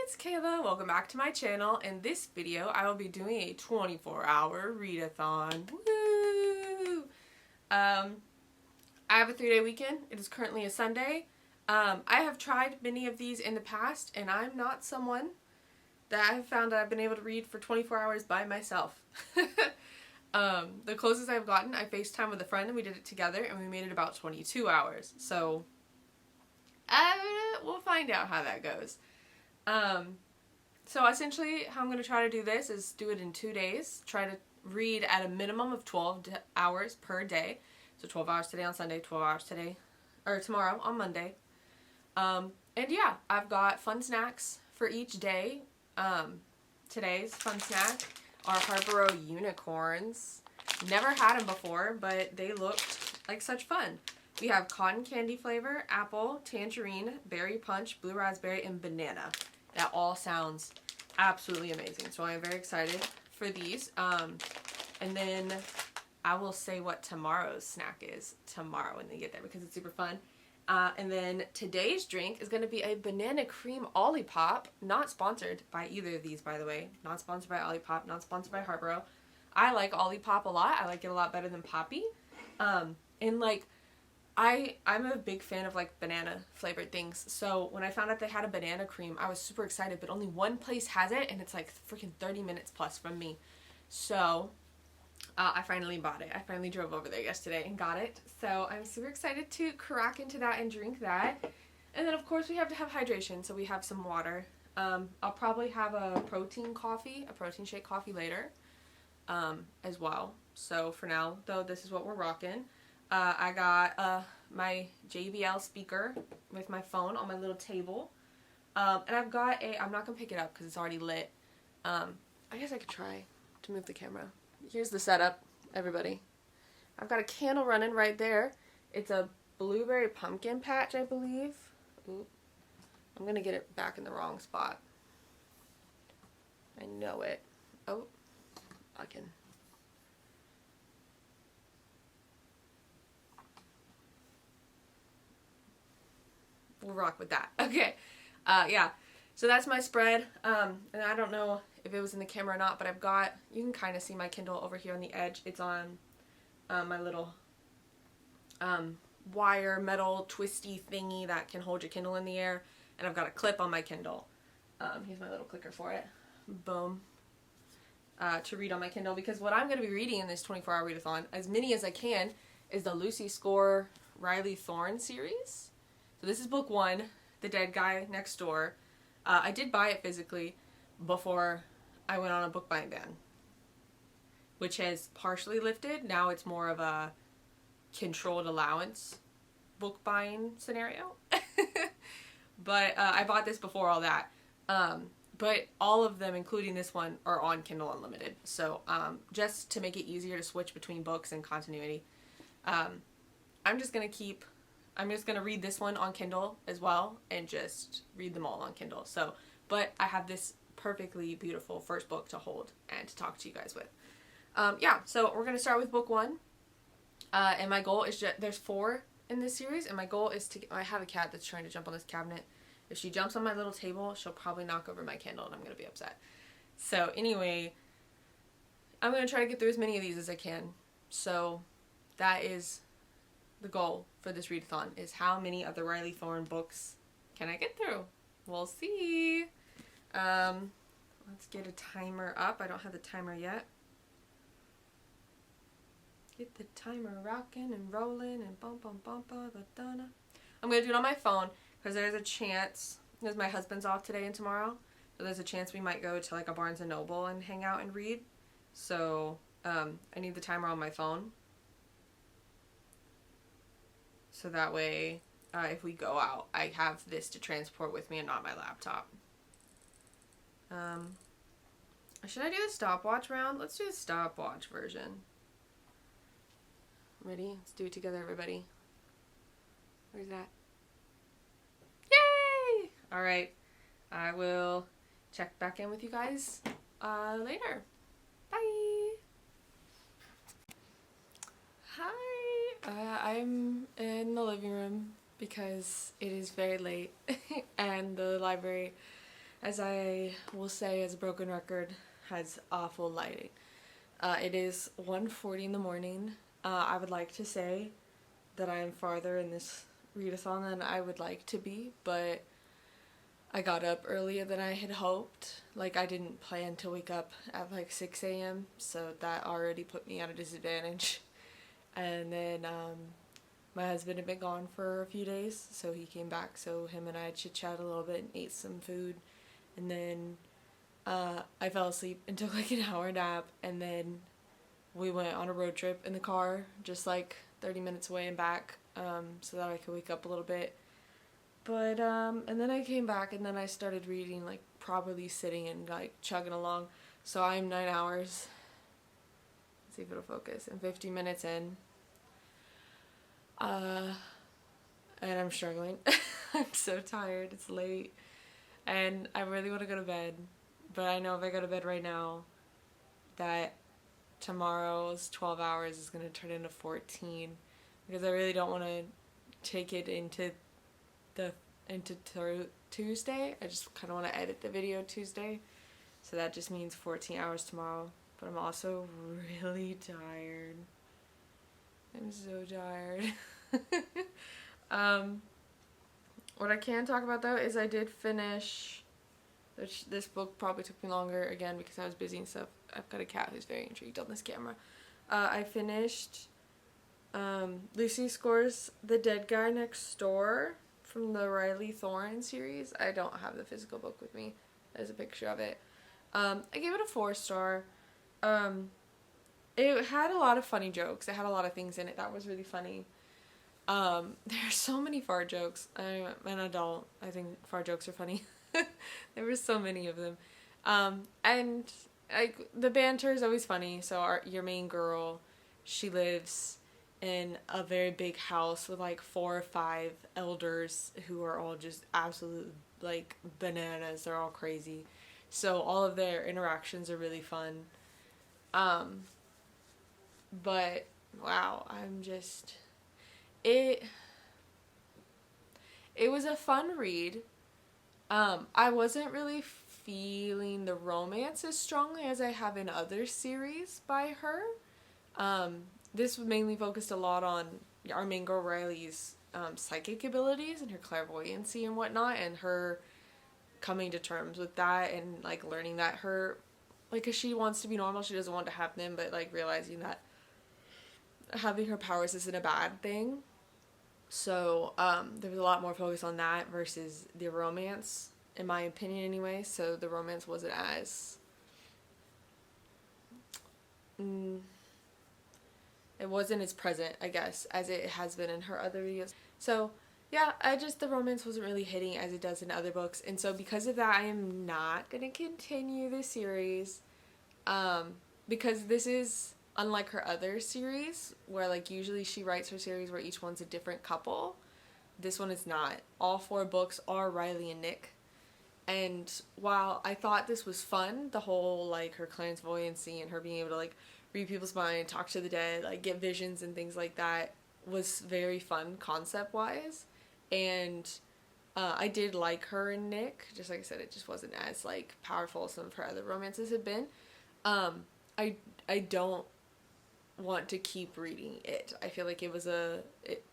it's Kayla. Welcome back to my channel. In this video, I will be doing a 24-hour readathon. Woo! I have a 3-day weekend. It is currently a Sunday. I have tried many of these in the past, and I'm not someone that I have found that I've been able to read for 24 hours by myself. The closest I've gotten, I FaceTime with a friend and we did it together, and we made it about 22 hours. So, we'll find out how that goes. So essentially how I'm going to try to do this is do it in 2 days. Try to read at a minimum of 12 hours per day. So 12 hours today on Sunday, 12 hours today, or tomorrow on Monday. And yeah, I've got fun snacks for each day. Today's fun snack are Harborough unicorns. Never had them before, but they looked like such fun. We have cotton candy flavor, apple, tangerine, berry punch, blue raspberry, and banana. That all sounds absolutely amazing. So I am very excited for these. And then I will say what tomorrow's snack is tomorrow when they get there because it's super fun. And then today's drink is going to be a banana cream Olipop. Not sponsored by either of these, by the way. Not sponsored by Olipop, not sponsored by Harborough. I like Olipop a lot. I like it a lot better than Poppy. And like, I'm a big fan of like banana flavored things, so when I found out they had a banana cream, I was super excited, but only one place has it, and it's like freaking 30 minutes plus from me. So I finally bought it. I finally drove over there yesterday and got it, so I'm super excited to crack into that and drink that. And then of course we have to have hydration, so we have some water. I'll probably have a protein shake coffee later as well. So for now though, this is what we're rocking. I got my JBL speaker with my phone on my little table. And I've got I'm not going to pick it up because it's already lit. I guess I could try to move the camera. Here's the setup, everybody. I've got a candle running right there. It's a blueberry pumpkin patch, I believe. Ooh, I'm going to get it back in the wrong spot. I know it. Oh, I can... We'll rock with that. Okay. Yeah. So that's my spread. And I don't know if it was in the camera or not, but I've got, you can kind of see my Kindle over here on the edge. It's on my little wire metal twisty thingy that can hold your Kindle in the air. And I've got a clip on my Kindle. Here's my little clicker for it. Boom. To read on my Kindle, because what I'm going to be reading in this 24-hour readathon, as many as I can, is the Lucy Score Riley Thorne series. So this is book 1, The Dead Guy Next Door. I did buy it physically before I went on a book buying ban, which has partially lifted. Now it's more of a controlled allowance book buying scenario. But I bought this before all that. But all of them, including this one, are on Kindle Unlimited. So just to make it easier to switch between books and continuity, I'm just going to read this one on Kindle as well and just read them all on Kindle. So, but I have this perfectly beautiful first book to hold and to talk to you guys with. Yeah, so we're going to start with book 1. And my goal is there's 4 in this series, and my goal is to, I have a cat that's trying to jump on this cabinet. If she jumps on my little table, she'll probably knock over my Kindle and I'm going to be upset. So anyway, I'm going to try to get through as many of these as I can. So that is the goal for this readathon, is how many of the Riley Thorne books can I get through? We'll see. Let's get a timer up. I don't have the timer yet. Get the timer rocking and rolling and bum bum bum ba da da da. I'm going to do it on my phone because there's a chance, because my husband's off today and tomorrow, so there's a chance we might go to like a Barnes & Noble and hang out and read. So I need the timer on my phone. So that way, if we go out, I have this to transport with me and not my laptop. Should I do the stopwatch round? Let's do the stopwatch version. Ready? Let's do it together, everybody. Where's that? Yay! Alright. I will check back in with you guys later. Bye! Hi! I'm in the living room because it is very late and the library as I will say, as a broken record, has awful lighting. It is 1:40 in the morning. I would like to say that I am farther in this readathon than I would like to be, but I got up earlier than I had hoped. Like, I didn't plan to wake up at like 6 a.m., so that already put me at a disadvantage. And then my husband had been gone for a few days, so he came back, so him and I chit-chatted a little bit and ate some food. And then I fell asleep and took like an hour nap, and then we went on a road trip in the car, just like 30 minutes away and back, so that I could wake up a little bit. But, and then I came back, and then I started reading, like, properly sitting and, like, chugging along. So I'm 9 hours, let's see if it'll focus, and 50 minutes in. And I'm struggling. I'm so tired. It's late. And I really want to go to bed. But I know if I go to bed right now, that tomorrow's 12 hours is going to turn into 14. Because I really don't want to take it into Tuesday. I just kind of want to edit the video Tuesday. So that just means 14 hours tomorrow. But I'm also really tired. I'm so tired. What I can talk about though is I did finish, this book probably took me longer again because I was busy and stuff. I've got a cat who's very intrigued on this camera. I finished Lucy Score's The Dead Guy Next Door from the Riley Thorin series. I don't have the physical book with me. There's a picture of it. I gave it a 4-star. It had a lot of funny jokes. It had a lot of things in it that was really funny. There's so many fart jokes. I'm an adult. I think fart jokes are funny. There were so many of them. And the banter is always funny. So your main girl, she lives in a very big house with like 4 or 5 elders who are all just absolute like bananas. They're all crazy. So all of their interactions are really fun. But wow, it was a fun read. I wasn't really feeling the romance as strongly as I have in other series by her. This mainly focused a lot on our main girl Riley's psychic abilities and her clairvoyancy and whatnot, and her coming to terms with that and like learning that her, like, 'cause she wants to be normal, she doesn't want to have them, but like realizing that having her powers isn't a bad thing. So there was a lot more focus on that versus the romance, in my opinion anyway. So the romance wasn't as it wasn't as present, I guess, as it has been in her other videos. So yeah, the romance wasn't really hitting as it does in other books. And so because of that, I am not going to continue this series. Because this is unlike her other series, where like usually she writes her series where each one's a different couple. This one is not. All 4 books are Riley and Nick. And while I thought this was fun, the whole like her clairvoyancy and her being able to like read people's mind, talk to the dead, like get visions and things like that was very fun concept wise. And I did like her and Nick. Just like I said, it just wasn't as like powerful as some of her other romances had been. I don't want to keep reading it. I feel like it was a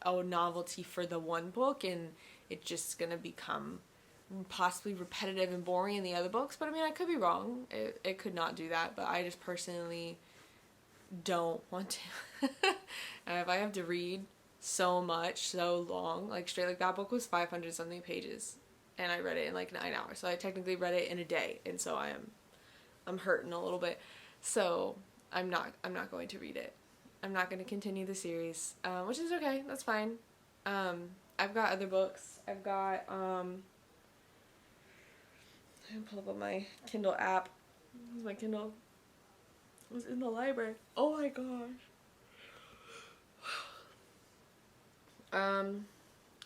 novelty for the one book, and it's just gonna become possibly repetitive and boring in the other books. But I mean, I could be wrong. It could not do that, but I just personally don't want to. And if I have to read so much, so long, like straight, like that book was 500 something pages, and I read it in like 9 hours. So I technically read it in a day, and so I'm hurting a little bit. So I'm not going to read it. I'm not going to continue the series, which is okay. That's fine. I've got other books. I've got I'm gonna pull up on my Kindle app. My Kindle was in the library. Oh my gosh.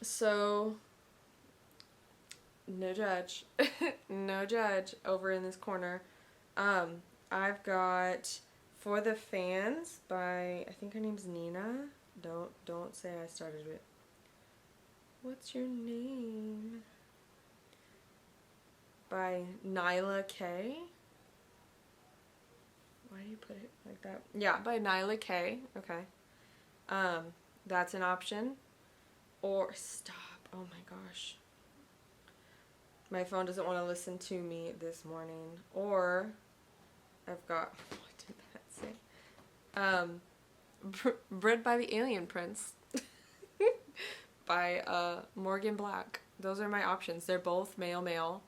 So no judge. No judge over in this corner. I've got For the Fans by, I think her name's Nina. Don't say I started it. What's your name? by Nyla K. Why do you put it like that? Yeah, by Nyla K. Okay. That's an option. Or stop. Oh my gosh. My phone doesn't want to listen to me this morning. Or I've got, what did that say? Bred by the Alien Prince by Morgan Black. Those are my options. They're both male.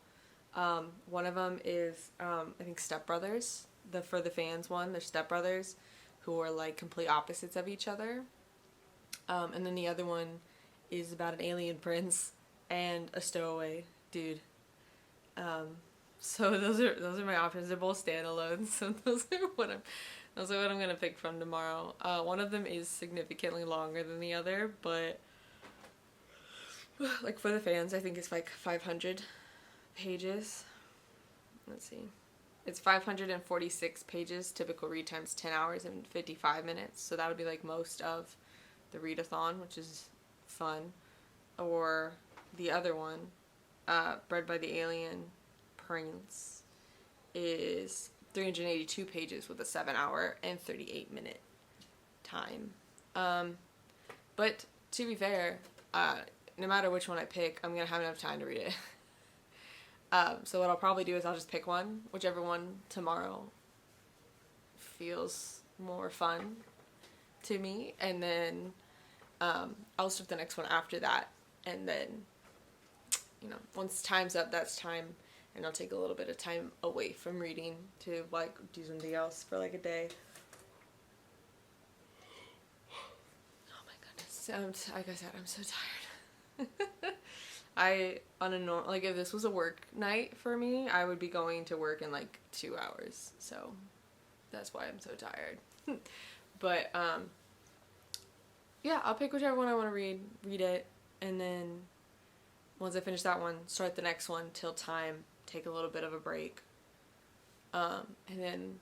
One of them is I think stepbrothers. For the fans one, they're stepbrothers who are like complete opposites of each other. And then the other one is about an alien prince and a stowaway dude. So those are my options. They're both standalone. So those are what I'm gonna pick from tomorrow. One of them is significantly longer than the other, but like for the fans, I think it's like 500 pages. Let's see. It's 546 pages. Typical read time's 10 hours and 55 minutes. So that would be like most of the readathon, which is fun. Or the other one, Bred by the Alien Prince, is 382 pages with a 7-hour and 38-minute time. But to be fair, no matter which one I pick, I'm going to have enough time to read it. So what I'll probably do is I'll just pick one, whichever one tomorrow feels more fun to me, and then I'll start the next one after that, and then, you know, once time's up, that's time, and I'll take a little bit of time away from reading to, like, do something else for, like, a day. Oh my goodness. Like I said, I'm so tired. Like, if this was a work night for me, I would be going to work in like 2 hours, so that's why I'm so tired. But yeah, I'll pick whichever one I want to read it, and then once I finish that one, start the next one till time, take a little bit of a break, and then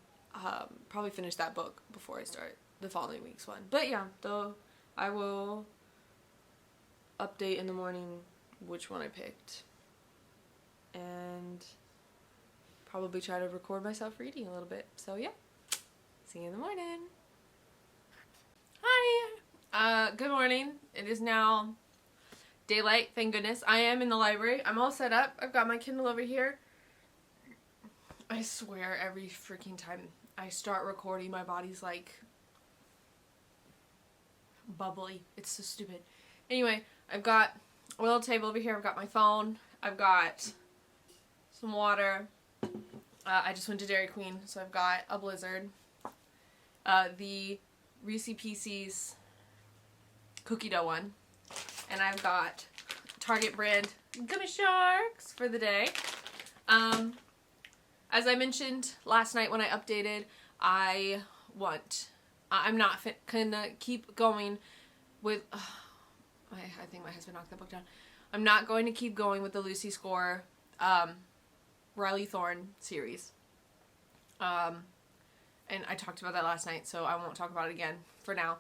probably finish that book before I start the following week's one. But yeah, though, I will update in the morning which one I picked, and probably try to record myself reading a little bit. So yeah, see you in the morning. Hi! Good morning. It is now daylight, thank goodness. I am in the library. I'm all set up. I've got my Kindle over here. I swear every freaking time I start recording, my body's like bubbly. It's so stupid. Anyway, I've got a little table over here. I've got my phone. I've got some water. I just went to Dairy Queen, so I've got a Blizzard. The Reese's Pieces cookie dough one. And I've got Target brand gummy sharks for the day. As I mentioned last night when I updated, I'm not gonna keep going with... I think my husband knocked that book down. I'm not going to keep going with the Lucy Score Riley Thorne series. And I talked about that last night, so I won't talk about it again for now.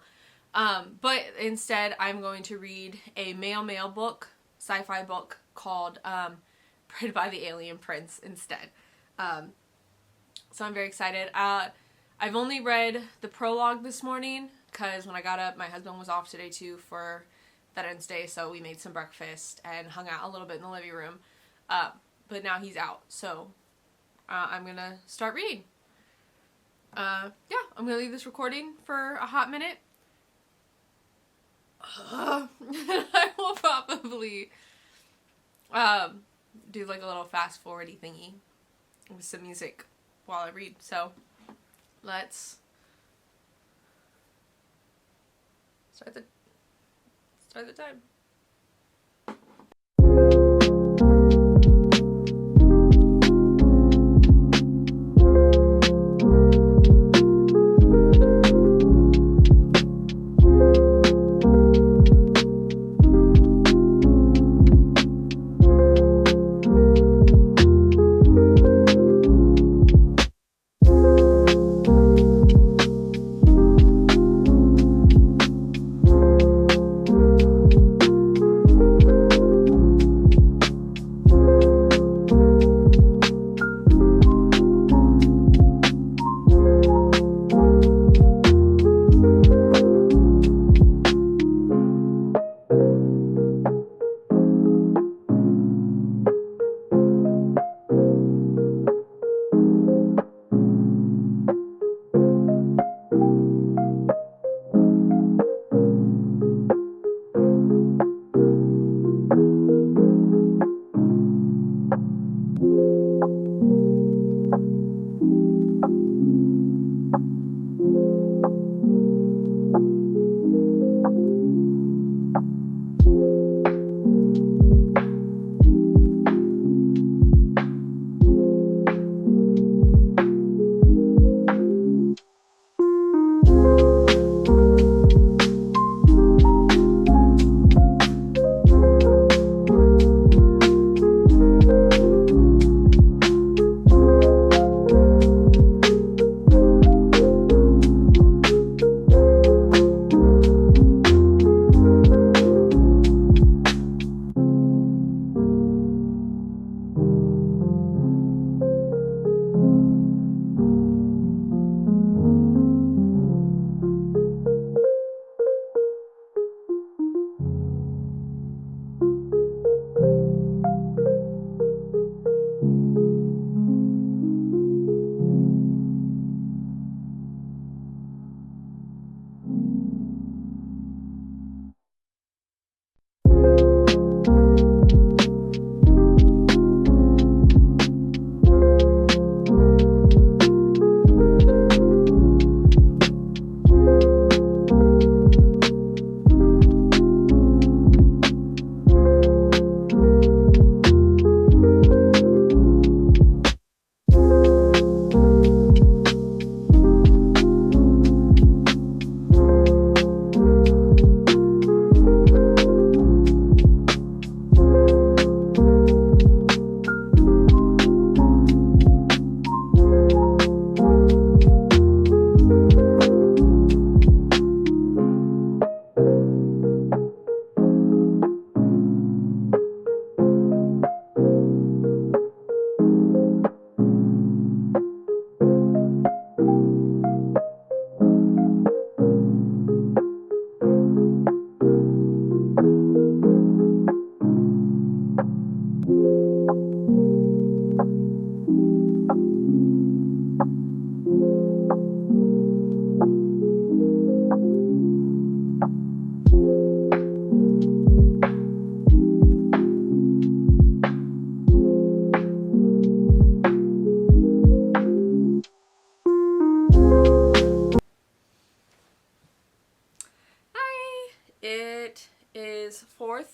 But instead, I'm going to read a male book, sci-fi book called Bred by the Alien Prince instead. So I'm very excited. I've only read the prologue this morning because when I got up, my husband was off today too for Veterans Day, so we made some breakfast and hung out a little bit in the living room. But now he's out, so I'm gonna start reading. Yeah, I'm gonna leave this recording for a hot minute. I will probably do like a little fast forwardy thingy with some music while I read. So let's start the time.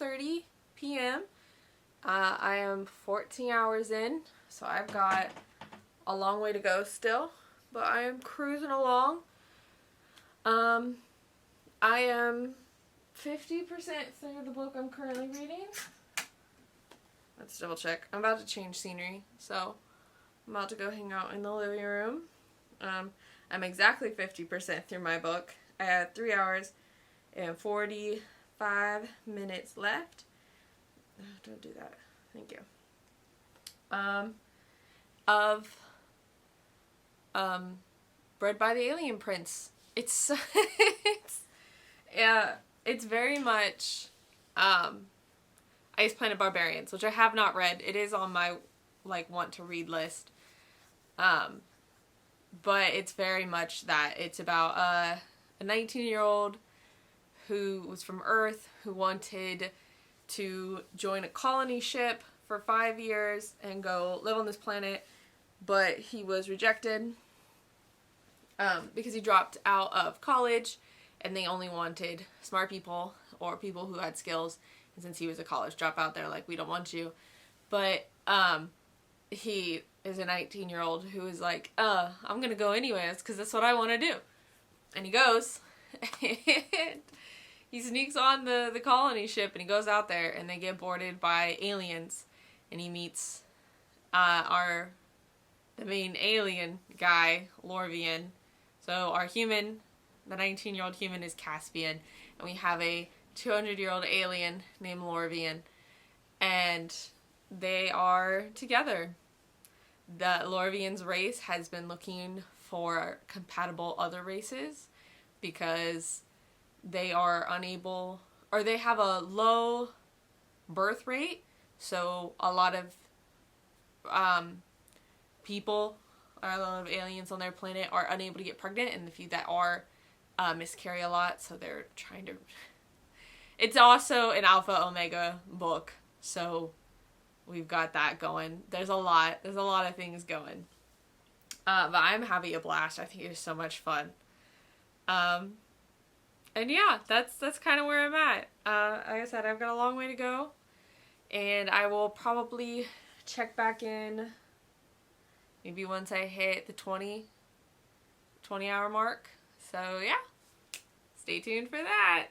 12:30 p.m. I am 14 hours in, so I've got a long way to go still, but I am cruising along. I am 50% through the book I'm currently reading. Let's double check. I'm about to change scenery, so I'm about to go hang out in the living room. I'm exactly 50% through my book. I had 3 hours and 45 minutes left. Don't do that. Thank you. Of Bred by the Alien Prince. It's it's very much Ice Planet Barbarians, which I have not read. It is on my want to read list. But it's very much that. It's about a 19-year-old who was from Earth, who wanted to join a colony ship for 5 years and go live on this planet, but he was rejected because he dropped out of college, and they only wanted smart people or people who had skills. And since he was a college dropout, they're like, we don't want you. But he is a 19-year-old who is like, I'm gonna go anyways because that's what I want to do. And he goes, and he sneaks on the colony ship, and he goes out there, and they get boarded by aliens, and he meets the main alien guy, Lorvian. So our human, the 19-year-old human, is Caspian, and we have a 200-year-old alien named Lorvian, and they are together. The Lorvian's race has been looking for compatible other races because they are unable, or they have a low birth rate, so a lot of people, or a lot of aliens on their planet are unable to get pregnant, and the few that are miscarry a lot, so they're trying to... It's also an Alpha Omega book, so we've got that going. There's a lot of things going. But I'm having a blast. I think it's so much fun. And yeah, that's kind of where I'm at. Like I said, I've got a long way to go, and I will probably check back in maybe once I hit the 20 hour mark. So yeah, stay tuned for that.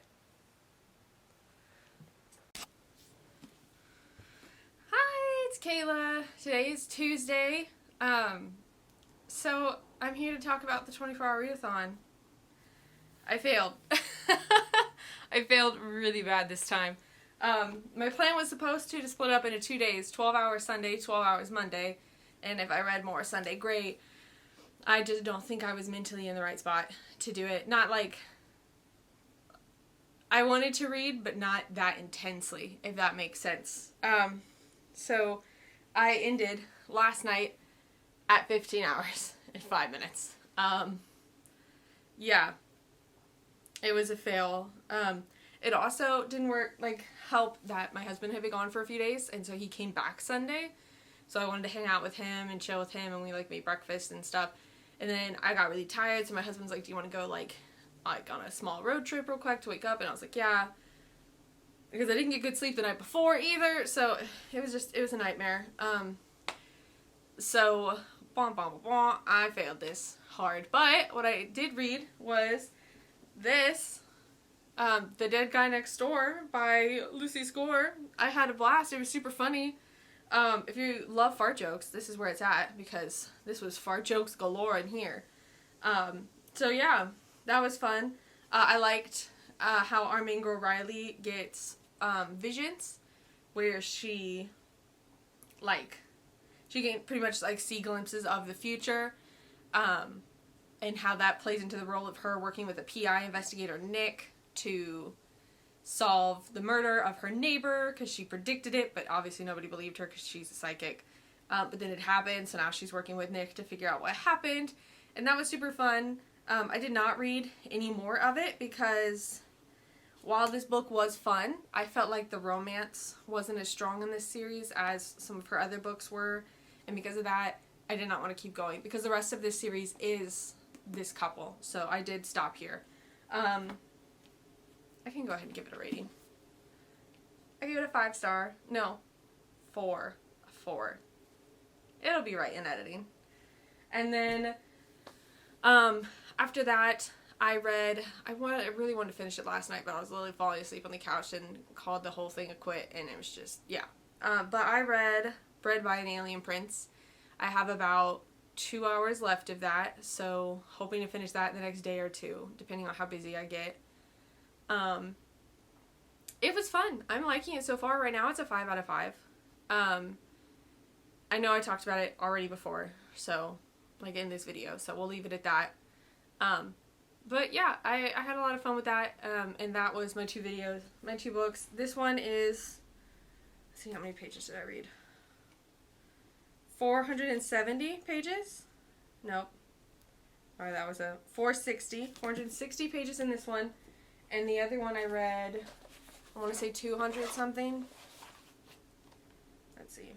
Hi, it's Kayla. Today is Tuesday. So I'm here to talk about the 24-hour readathon. I failed. I failed really bad this time. My plan was supposed to split up into 2 days, 12 hours Sunday, 12 hours Monday, and if I read more Sunday, great. I just don't think I was mentally in the right spot to do it. Not like I wanted to read, but not that intensely, if that makes sense. So I ended last night at 15 hours and 5 minutes. Yeah. It was a fail. It also didn't help that my husband had been gone for a few days, and so he came back Sunday. So I wanted to hang out with him and chill with him, and we made breakfast and stuff. And then I got really tired, so my husband's like, do you want to go on a small road trip real quick to wake up? And I was like, yeah. Because I didn't get good sleep the night before either, so it was a nightmare. So I failed this hard. But what I did read was this, The Dead Guy Next Door by Lucy Score. I had a blast. It was super funny. If you love fart jokes, this is where it's at, because this was fart jokes galore in here. So yeah, that was fun. I liked how our main girl Riley gets visions, where she can pretty much see glimpses of the future, and how that plays into the role of her working with a PI investigator, Nick, to solve the murder of her neighbor, because she predicted it, but obviously nobody believed her because she's a psychic. But then it happened, so now she's working with Nick to figure out what happened, and that was super fun. I did not read any more of it because while this book was fun, I felt like the romance wasn't as strong in this series as some of her other books were, and because of that, I did not want to keep going, because the rest of this series is this couple, so I did stop here. I can go ahead and give it a rating. I gave it a 5-star. No, 4. A 4. It'll be right in editing. And then, after that, I really wanted to finish it last night, but I was literally falling asleep on the couch and called the whole thing a quit, and it was just, yeah. But I read Bred by an Alien Prince. I have about 2 hours left of that, so hoping to finish that in the next day or two, depending on how busy I get. It was fun. I'm liking it so far. Right now it's a 5 out of 5. I know I talked about it already before, so, like in this video, so we'll leave it at that. But yeah, I had a lot of fun with that, and that was my 2 videos, my 2 books. This one is, let's see, how many pages did I read? 470 pages? Nope. Alright, that was a 460 pages in this one, and the other one I read, I want to say 200 something. Let's see.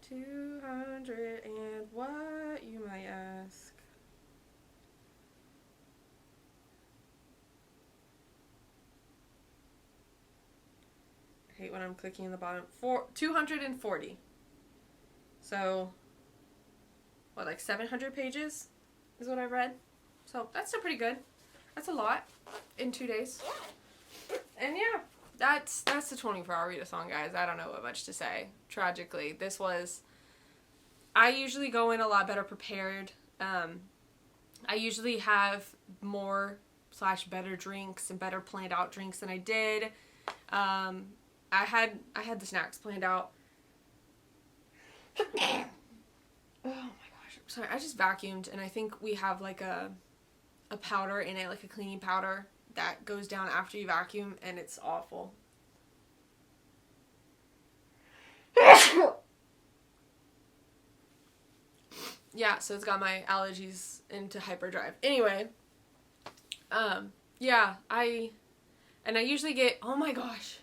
200 and what, you might ask? I hate when I'm clicking in the bottom. 240. So, what, like 700 pages is what I read? So, that's still pretty good. That's a lot in 2 days. And yeah, that's the 24-hour readathon, guys. I don't know what much to say. Tragically, this was, I usually go in a lot better prepared. I usually have more / better drinks and better planned out drinks than I did. I had the snacks planned out. Oh my gosh, I'm sorry. I just vacuumed, and I think we have like a powder in it, like a cleaning powder that goes down after you vacuum, and it's awful. Yeah, so it's got my allergies into hyperdrive. Anyway, yeah, I usually get, oh my gosh.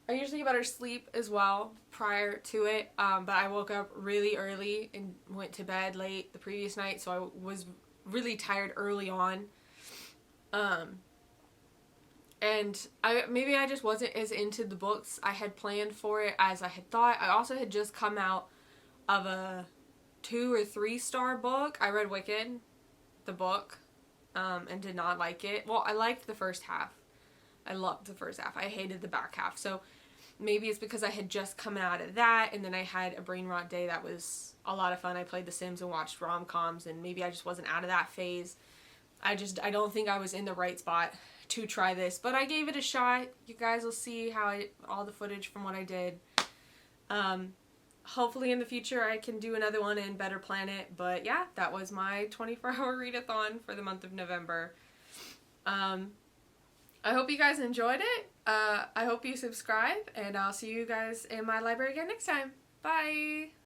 I usually get better sleep as well prior to it, but I woke up really early and went to bed late the previous night, so I was really tired early on. And maybe I just wasn't as into the books I had planned for it as I had thought. I also had just come out of a 2 or 3-star book. I read Wicked, the book, and did not like it. Well, I liked the first half. I loved the first half. I hated the back half. So maybe it's because I had just come out of that, and then I had a brain rot day that was a lot of fun. I played The Sims and watched rom-coms, and maybe I just wasn't out of that phase. I don't think I was in the right spot to try this, but I gave it a shot. You guys will see all the footage from what I did. Hopefully in the future I can do another one and better plan it, but yeah, that was my 24-hour readathon for the month of November. I hope you guys enjoyed it. I hope you subscribe, and I'll see you guys in my library again next time. Bye!